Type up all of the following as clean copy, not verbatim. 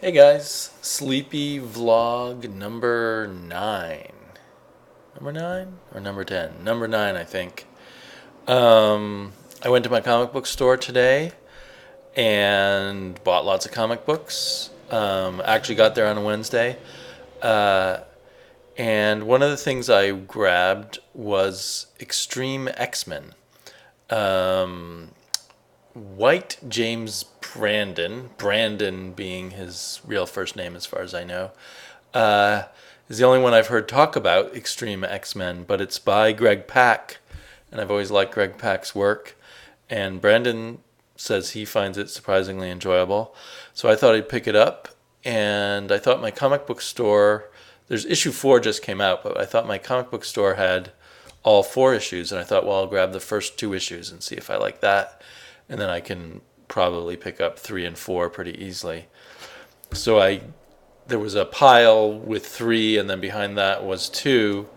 Hey guys, sleepy vlog number 9. Number 9 or number 10? Number 9, I think. I went to my comic book store today and bought lots of comic books. Actually got there on a Wednesday. Uh, and one of the things I grabbed was Extreme X-Men. Um, Brandon being his real first name as far as I know, uh, is the only one I've heard talk about Extreme X-Men, but it's by Greg Pak, and I've always liked Greg Pak's work, and Brandon says he finds it surprisingly enjoyable, so I thought I'd pick it up, and I thought my comic book store, there's issue 4 just came out, but I thought my comic book store had all 4 issues, and I thought, well, I'll grab the first 2 issues and see if I like that, and then I can probably pick up 3 and 4 pretty easily. So there was a pile with 3, and then behind that was 2,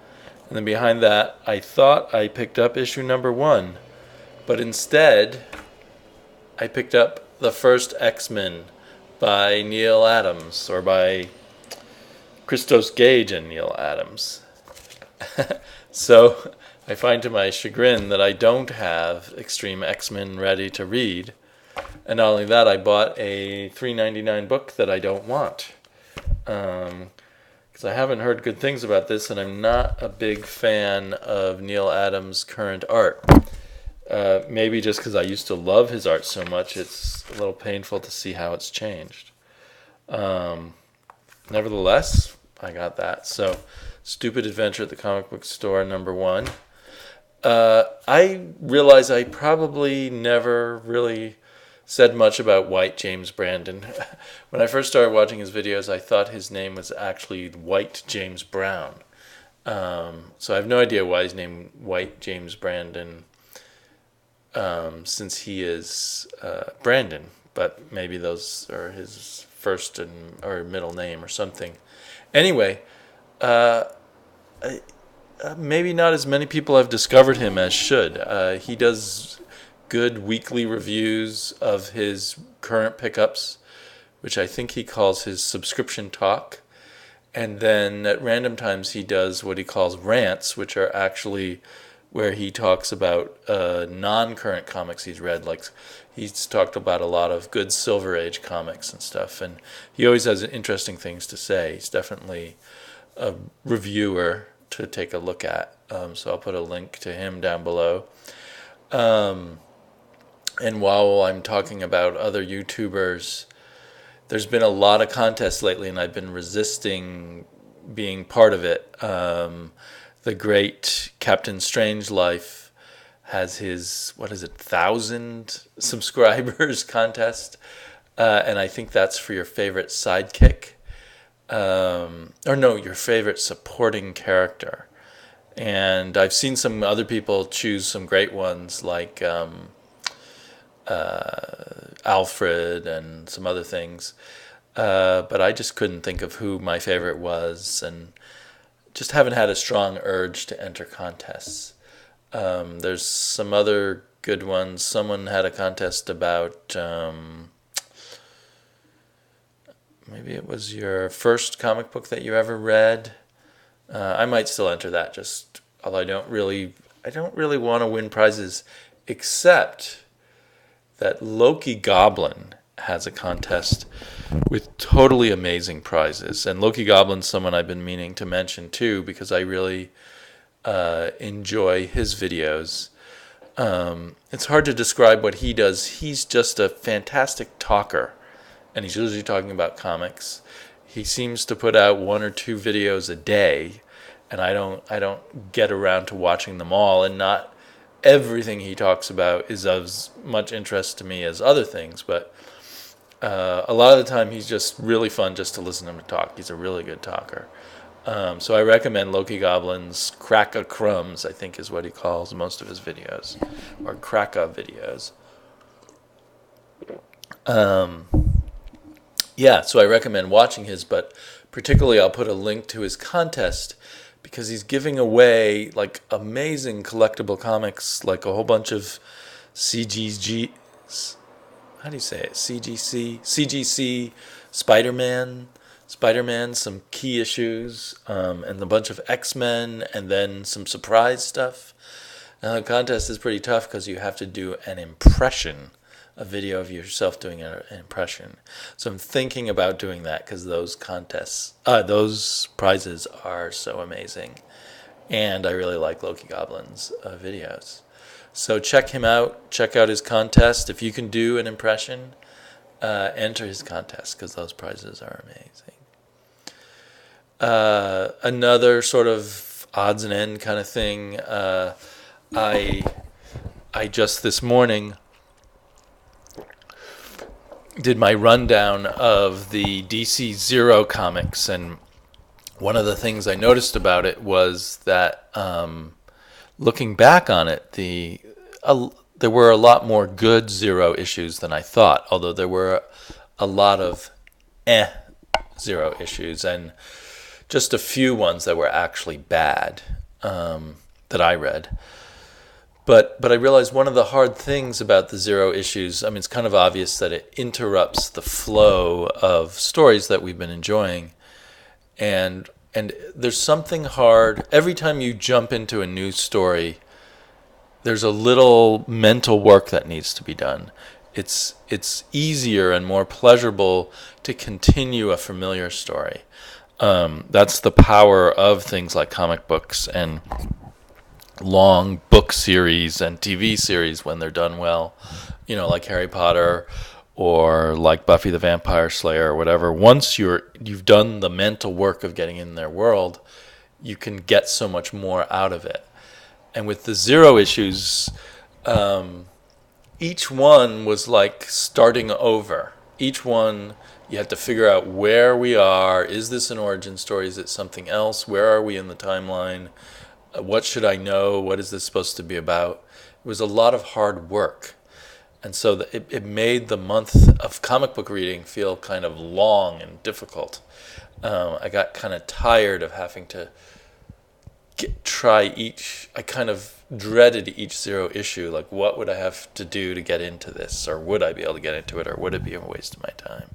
and then behind that I thought I picked up issue number 1, but instead I picked up the first X-Men by Neil Adams, or by Christos Gage and Neil Adams. So I find to my chagrin that I don't have Extreme X-Men ready to read. And not only that, I bought a $3.99 book that I don't want. Because I haven't heard good things about this, and I'm not a big fan of Neil Adams' current art. Maybe just because I used to love his art so much, it's a little painful to see how it's changed. Nevertheless, I got that. So, Stupid Adventure at the Comic Book Store, number 1. I realize I probably never really said much about WhiteJamesBrandon. When I first started watching his videos, I thought his name was actually WhiteJamesBrown. So I have no idea why he's named WhiteJamesBrandon, since he is Brandon, but maybe those are his first or middle name or something. Anyway, maybe not as many people have discovered him as should. He does good weekly reviews of his current pickups, which I think he calls his subscription talk. And then at random times he does what he calls rants, which are actually where he talks about non-current comics he's read. Like, he's talked about a lot of good Silver Age comics and stuff, and he always has interesting things to say. He's definitely a reviewer to take a look at. So I'll put a link to him down below. And while I'm talking about other YouTubers, there's been a lot of contests lately, and I've been resisting being part of it. The great Captain Strangelife has his, 1,000 subscribers contest, and I think that's for your favorite sidekick. Or no, your favorite supporting character. And I've seen some other people choose some great ones, like Alfred and some other things. But I just couldn't think of who my favorite was, and just haven't had a strong urge to enter contests. There's some other good ones. Someone had a contest about... maybe it was your first comic book that you ever read. I might still enter that, although I don't really want to win prizes, except that Loki Goblin has a contest with totally amazing prizes. And Loki Goblin's someone I've been meaning to mention too, because I really enjoy his videos. It's hard to describe what he does. He's just a fantastic talker, and he's usually talking about comics. He seems to put out 1 or 2 videos a day, and I don't get around to watching them all, and not everything he talks about is of as much interest to me as other things, but a lot of the time he's just really fun just to listen to him talk. He's a really good talker. So I recommend Loki Goblin's Cracka Crumbs, I think is what he calls most of his videos, or Cracka videos. Yeah, so I recommend watching his, but particularly I'll put a link to his contest, because he's giving away like amazing collectible comics, like a whole bunch of CGC Spider-Man, some key issues, and a bunch of X-Men, and then some surprise stuff. Now the contest is pretty tough because you have to do an impression, a video of yourself doing an impression. So I'm thinking about doing that because those prizes are so amazing, and I really like Loki Goblin's videos. So check him out. Check out his contest. If you can do an impression, enter his contest because those prizes are amazing. Another sort of odds and end kind of thing. I just this morning did my rundown of the DC Zero comics, and one of the things I noticed about it was that looking back on it, there were a lot more good Zero issues than I thought, although there were a lot of Zero issues and just a few ones that were actually bad that I read. But I realized one of the hard things about the Zero issues, I mean, it's kind of obvious that it interrupts the flow of stories that we've been enjoying. And there's something hard. Every time you jump into a new story, there's a little mental work that needs to be done. It's easier and more pleasurable to continue a familiar story. That's the power of things like comic books and long book series and TV series when they're done well, like Harry Potter or like Buffy the Vampire Slayer or whatever. Once you've done the mental work of getting in their world, you can get so much more out of it. And with the Zero issues, each one was like starting over. Each one, you had to figure out where we are. Is this an origin story? Is it something else? Where are we in the timeline? What should I know? What is this supposed to be about? It was a lot of hard work. And so it made the month of comic book reading feel kind of long and difficult. I got kind of tired of having to try each. I kind of dreaded each Zero issue. Like, what would I have to do to get into this? Or would I be able to get into it? Or would it be a waste of my time?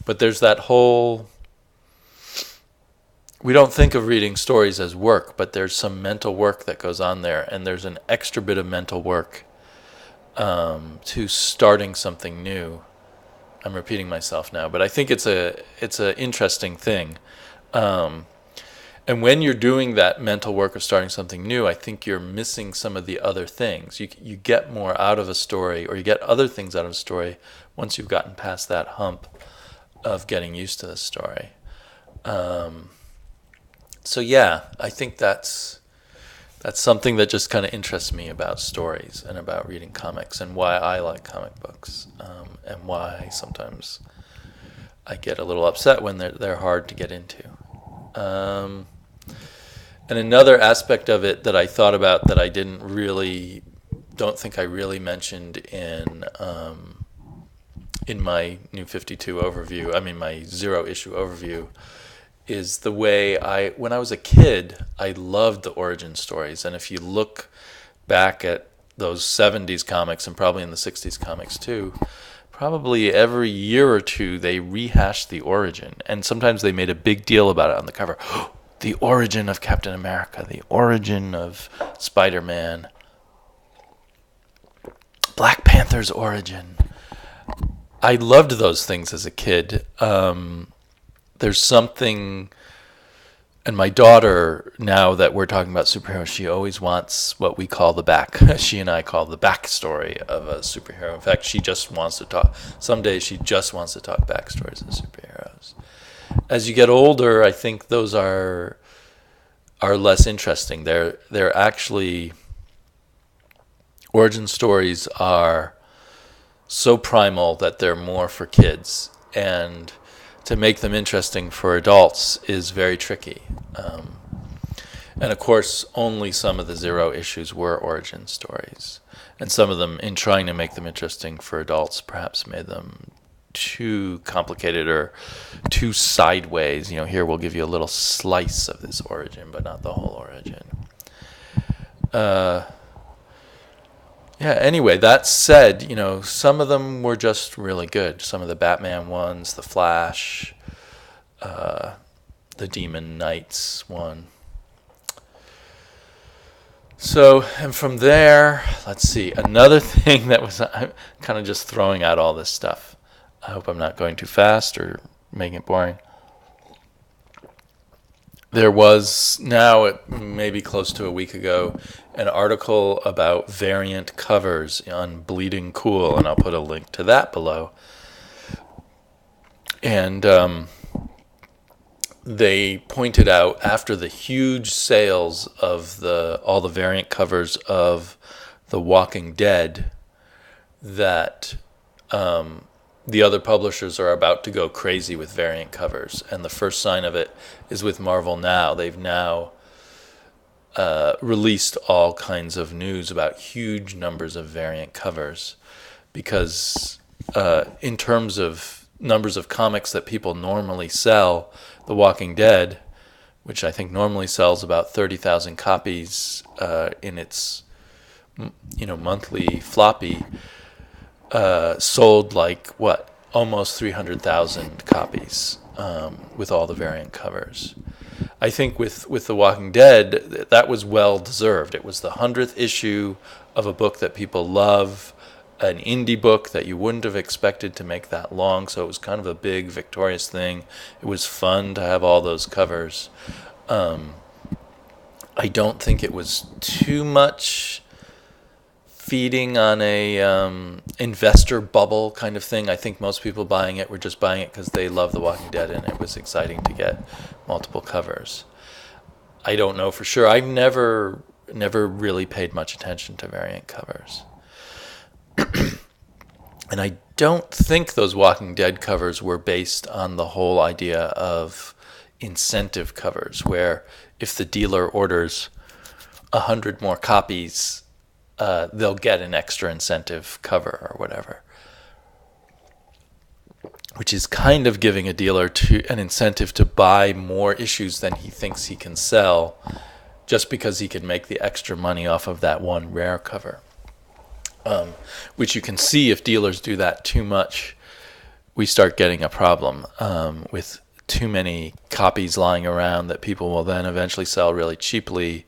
But there's that whole... We don't think of reading stories as work, but there's some mental work that goes on there, and there's an extra bit of mental work to starting something new. I'm repeating myself now, but I think it's an interesting thing. And when you're doing that mental work of starting something new, I think you're missing some of the other things. You get more out of a story, or you get other things out of a story once you've gotten past that hump of getting used to the story. So yeah, I think that's something that just kind of interests me about stories and about reading comics and why I like comic books, and why sometimes I get a little upset when they're hard to get into. And another aspect of it that I thought about that I don't think I really mentioned in my New 52 overview, my Zero issue overview, is the way when I was a kid, I loved the origin stories. And if you look back at those 70s comics, and probably in the 60s comics too, probably every year or two they rehashed the origin. And sometimes they made a big deal about it on the cover. The origin of Captain America, the origin of Spider-Man, Black Panther's origin. I loved those things as a kid. There's something, and my daughter, now that we're talking about superheroes, she always wants what we call she and I call the backstory of a superhero. In fact, some days she just wants to talk backstories of superheroes. As you get older, I think those are less interesting. They're actually, origin stories are so primal that they're more for kids, and to make them interesting for adults is very tricky. And of course, only some of the Zero issues were origin stories. And some of them, in trying to make them interesting for adults, perhaps made them too complicated or too sideways. Here we'll give you a little slice of this origin, but not the whole origin. Yeah, anyway, that said, some of them were just really good. Some of the Batman ones, the Flash, the Demon Knights one. So, and from there, let's see, another thing that was, I'm kind of just throwing out all this stuff. I hope I'm not going too fast or making it boring. There was now, maybe close to a week ago, an article about variant covers on Bleeding Cool, and I'll put a link to that below. And they pointed out, after the huge sales of all the variant covers of The Walking Dead, that the other publishers are about to go crazy with variant covers. And the first sign of it is with Marvel Now. They've now released all kinds of news about huge numbers of variant covers, because in terms of numbers of comics that people normally sell, The Walking Dead, which I think normally sells about 30,000 copies in its monthly floppy, sold almost 300,000 copies with all the variant covers. I think with The Walking Dead, that was well deserved. It was the 100th issue of a book that people love, an indie book that you wouldn't have expected to make that long, so it was kind of a big, victorious thing. It was fun to have all those covers. I don't think it was too much feeding on a investor bubble kind of thing. I think most people buying it were just buying it because they love The Walking Dead, and it was exciting to get multiple covers. I don't know for sure. I've never really paid much attention to variant covers. And I don't think those Walking Dead covers were based on the whole idea of incentive covers, where if the dealer orders 100 more copies, they'll get an extra incentive cover or whatever, which is kind of giving a dealer an incentive to buy more issues than he thinks he can sell, just because he can make the extra money off of that one rare cover. Which you can see, if dealers do that too much, we start getting a problem with too many copies lying around that people will then eventually sell really cheaply.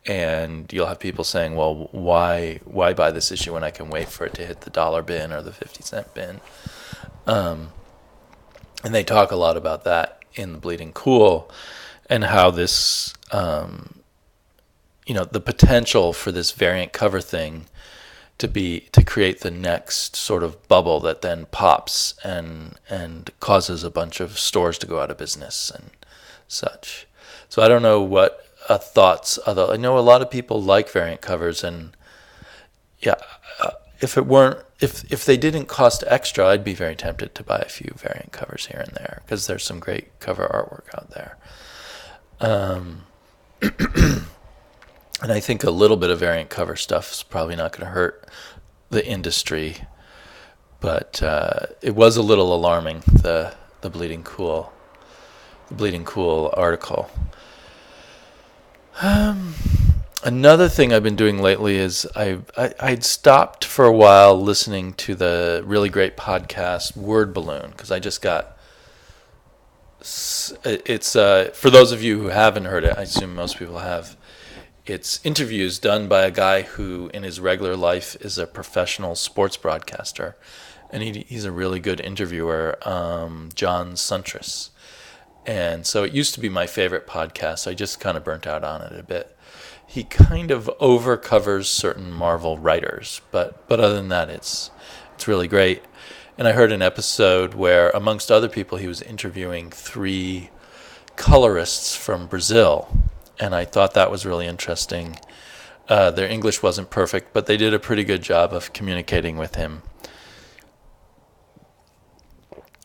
And you'll have people saying, well, why buy this issue when I can wait for it to hit the $1 bin or the 50-cent bin? And they talk a lot about that in the Bleeding Cool, and how this, the potential for this variant cover thing to create the next sort of bubble that then pops and causes a bunch of stores to go out of business and such. So I don't know what thoughts. Although I know a lot of people like variant covers, and if they didn't cost extra, I'd be very tempted to buy a few variant covers here and there, because there's some great cover artwork out there. And I think a little bit of variant cover stuff is probably not going to hurt the industry, but it was a little alarming, the Bleeding Cool article. Another thing I've been doing lately is I'd stopped for a while listening to the really great podcast Word Balloon, because I just got it's for those of you who haven't heard it, I assume most people have. It's interviews done by a guy who, in his regular life, is a professional sports broadcaster, and he's a really good interviewer, John Suntress. And so it used to be my favorite podcast. I just kind of burnt out on it a bit. He kind of overcovers certain Marvel writers, but other than that, it's really great. And I heard an episode where, amongst other people, he was interviewing 3 colorists from Brazil. And I thought that was really interesting. Their English wasn't perfect, but they did a pretty good job of communicating with him.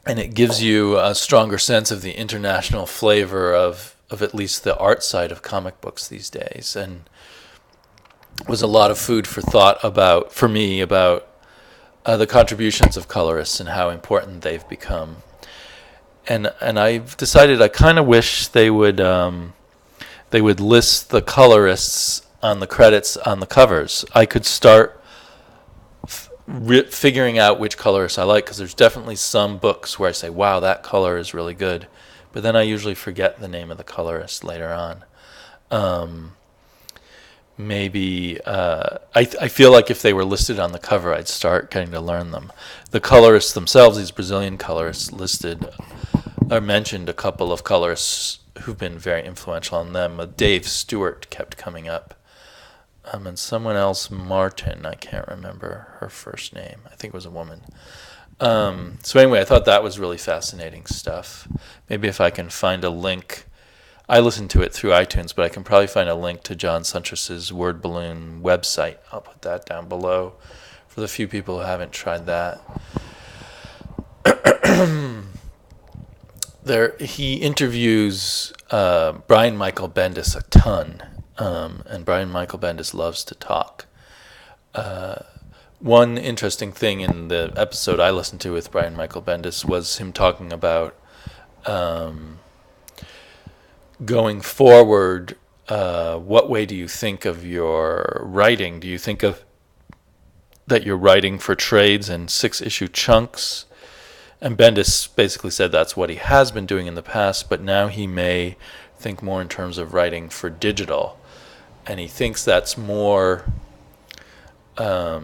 And it gives you a stronger sense of the international flavor of at least the art side of comic books these days. And it was a lot of food for thought for me about the contributions of colorists and how important they've become. And I've decided I kind of wish they would list the colorists on the credits on the covers. I could start figuring out which colorists I like, because there's definitely some books where I say, wow, that color is really good. But then I usually forget the name of the colorist later on. Maybe I feel like if they were listed on the cover, I'd start getting to learn them. The colorists themselves, these Brazilian colorists, listed or mentioned a couple of colorists who've been very influential on them. Dave Stewart kept coming up. And someone else, Martin, I can't remember her first name. I think it was a woman. So anyway, I thought that was really fascinating stuff. Maybe if I can find a link. I listened to it through iTunes, but I can probably find a link to John Suntress's Word Balloon website. I'll put that down below for the few people who haven't tried that. He interviews Brian Michael Bendis a ton, and Brian Michael Bendis loves to talk. One interesting thing in the episode I listened to with Brian Michael Bendis was him talking about going forward, what way do you think of your writing? Do you think of that you're writing for trades and 6-issue chunks? And Bendis basically said that's what he has been doing in the past, but now he may think more in terms of writing for digital. And he thinks that's more a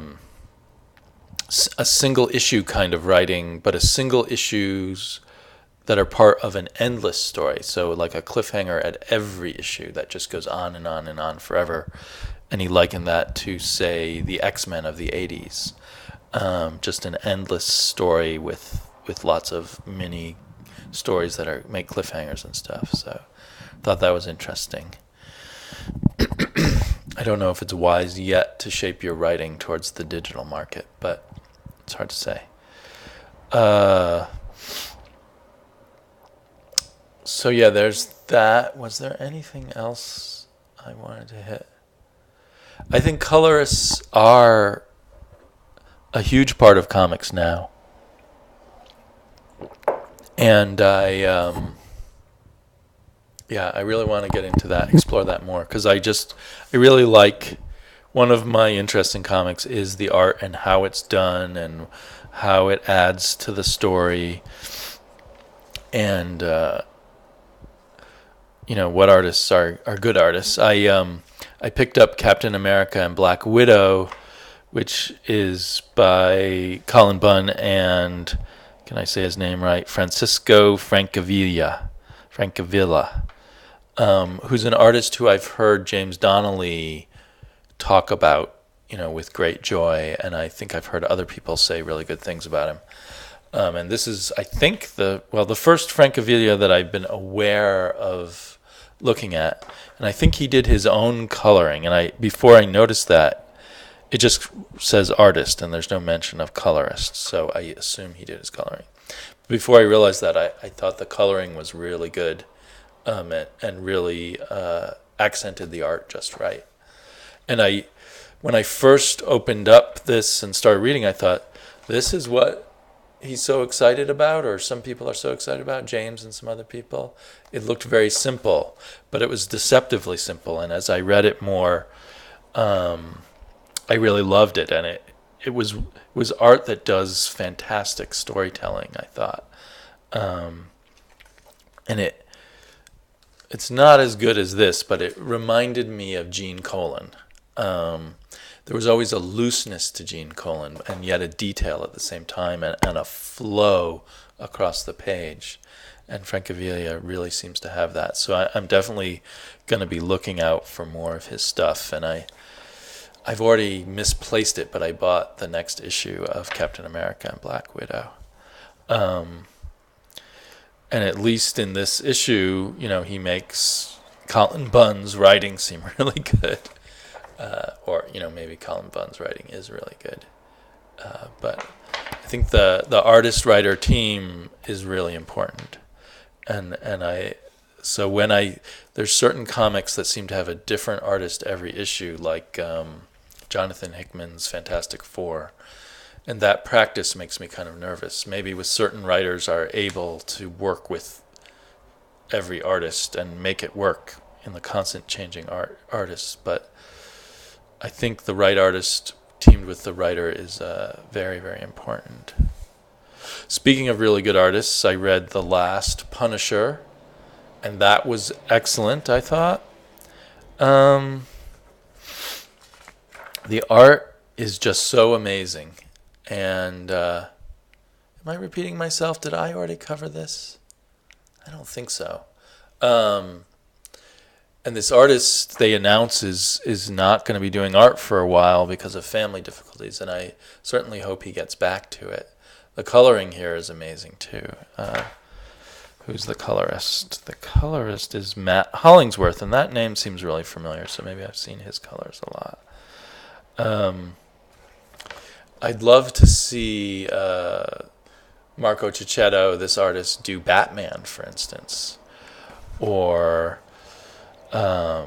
single issue kind of writing, but a single issues that are part of an endless story. So like a cliffhanger at every issue that just goes on and on and on forever. And he likened that to, say, the X-Men of the 80s. Just an endless story with lots of mini stories that make cliffhangers and stuff. So I thought that was interesting. I don't know if it's wise yet to shape your writing towards the digital market, but it's hard to say. So yeah, there's that. Was there anything else I wanted to hit? I think colorists are a huge part of comics now. And I really want to get into that, explore that more, because I really like, one of my interests in comics is the art and how it's done and how it adds to the story, and what artists are good artists. I picked up Captain America and Black Widow, which is by Colin Bunn and, can I say his name right, Francisco Francavilla, who's an artist who I've heard James Donnelly talk about, with great joy, and I think I've heard other people say really good things about him. And this is, I think, the first Francavilla that I've been aware of looking at, and I think he did his own coloring, and before I noticed that, it just says artist, and there's no mention of colorist, so I assume he did his coloring. Before I realized that, I thought the coloring was really good, and really accented the art just right. And when I first opened up this and started reading, I thought, this is what he's so excited about, or some people are so excited about, James and some other people. It looked very simple, but it was deceptively simple, and as I read it more, I really loved it, and it was art that does fantastic storytelling, I thought. And it's not as good as this, but it reminded me of Gene Colan. There was always a looseness to Gene Colan, and yet a detail at the same time, and a flow across the page. And Francavilla really seems to have that. So I'm definitely going to be looking out for more of his stuff, and I've already misplaced it, but I bought the next issue of Captain America and Black Widow. And at least in this issue, he makes Colin Bunn's writing seem really good. Or maybe Colin Bunn's writing is really good. But I think the artist-writer team is really important. There's certain comics that seem to have a different artist every issue, like Jonathan Hickman's Fantastic Four, and that practice makes me kind of nervous. Maybe with certain writers are able to work with every artist and make it work in the constant changing artists, but I think the right artist teamed with the writer is very, very important. Speaking of really good artists, I read The Last Punisher, and that was excellent, I thought. The art is just so amazing. And am I repeating myself? Did I already cover this? I don't think so. And this artist, they announce, is not going to be doing art for a while because of family difficulties, and I certainly hope he gets back to it. The coloring here is amazing, too. Who's the colorist? The colorist is Matt Hollingsworth, and that name seems really familiar, so maybe I've seen his colors a lot. I'd love to see Marco Cicchetto, this artist, do Batman, for instance. Or, I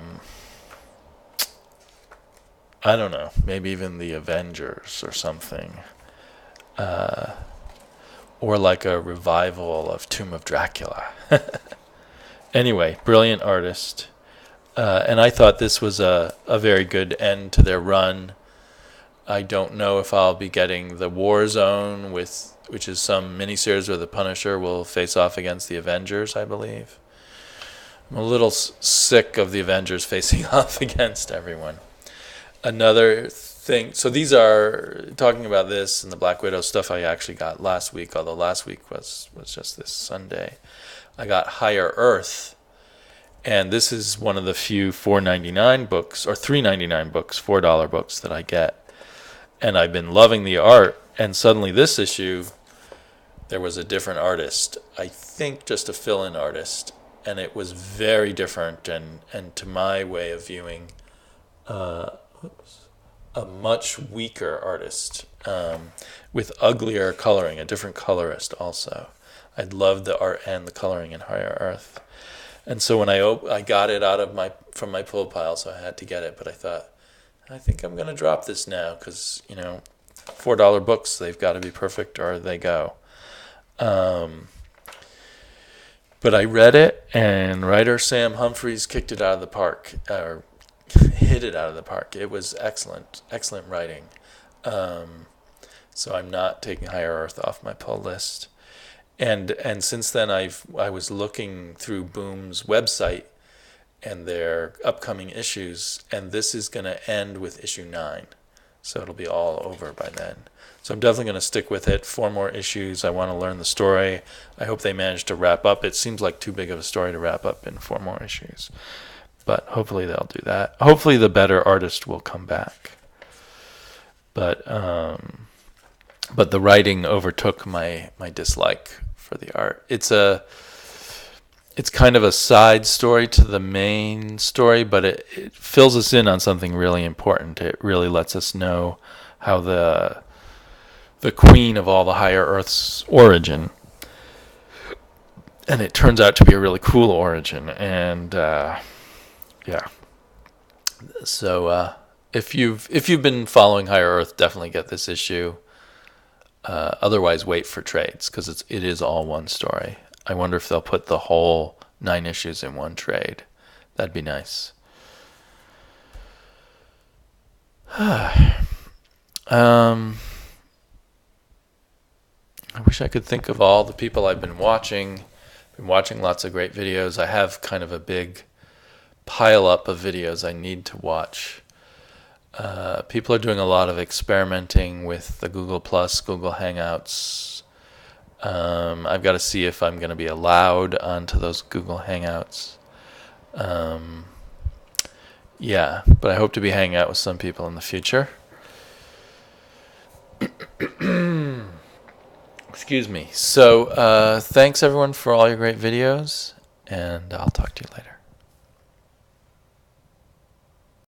don't know, maybe even the Avengers or something. Or like a revival of Tomb of Dracula. Anyway, brilliant artist. And I thought this was a very good end to their run. I don't know if I'll be getting the War Zone, which is some miniseries where the Punisher will face off against the Avengers, I believe. I'm a little sick of the Avengers facing off against everyone. Another thing, so these are, talking about this and the Black Widow stuff I actually got last week, although last week was just this Sunday. I got Higher Earth, and this is one of the few $4.99 books, or $3.99 books, $4 books that I get. And I've been loving the art, and suddenly this issue, there was a different artist, I think just a fill-in artist, and it was very different, and to my way of viewing, a much weaker artist, with uglier coloring, a different colorist also. I loved the art and the coloring in Higher Earth. And so when I got it from my pull pile, so I had to get it, but I thought, I think I'm going to drop this now because, $4 books, they've got to be perfect or they go. But I read it, and writer Sam Humphries kicked it out of the park, or hit it out of the park. It was excellent writing. So I'm not taking Higher Earth off my pull list. And since then, I was looking through Boom's website and their upcoming issues, and this is going to end with issue 9. So it'll be all over by then. So I'm definitely going to stick with it. 4 more issues. I want to learn the story. I hope they manage to wrap up. It seems like too big of a story to wrap up in 4 more issues. But hopefully they'll do that. Hopefully the better artist will come back. But the writing overtook my dislike for the art. It's kind of a side story to the main story, but it fills us in on something really important. It really lets us know how the queen of all the Higher Earth's origin. And it turns out to be a really cool origin. And yeah. So if you've been following Higher Earth, definitely get this issue. Otherwise, wait for trades because it is all one story. I wonder if they'll put the whole 9 issues in one trade. That'd be nice. I wish I could think of all the people I've been watching. Been watching lots of great videos. I have kind of a big pile up of videos I need to watch. People are doing a lot of experimenting with the Google Plus, Google Hangouts. I've got to see if I'm going to be allowed onto those Google Hangouts. Yeah, but I hope to be hanging out with some people in the future. Excuse me. So thanks everyone for all your great videos, and I'll talk to you later.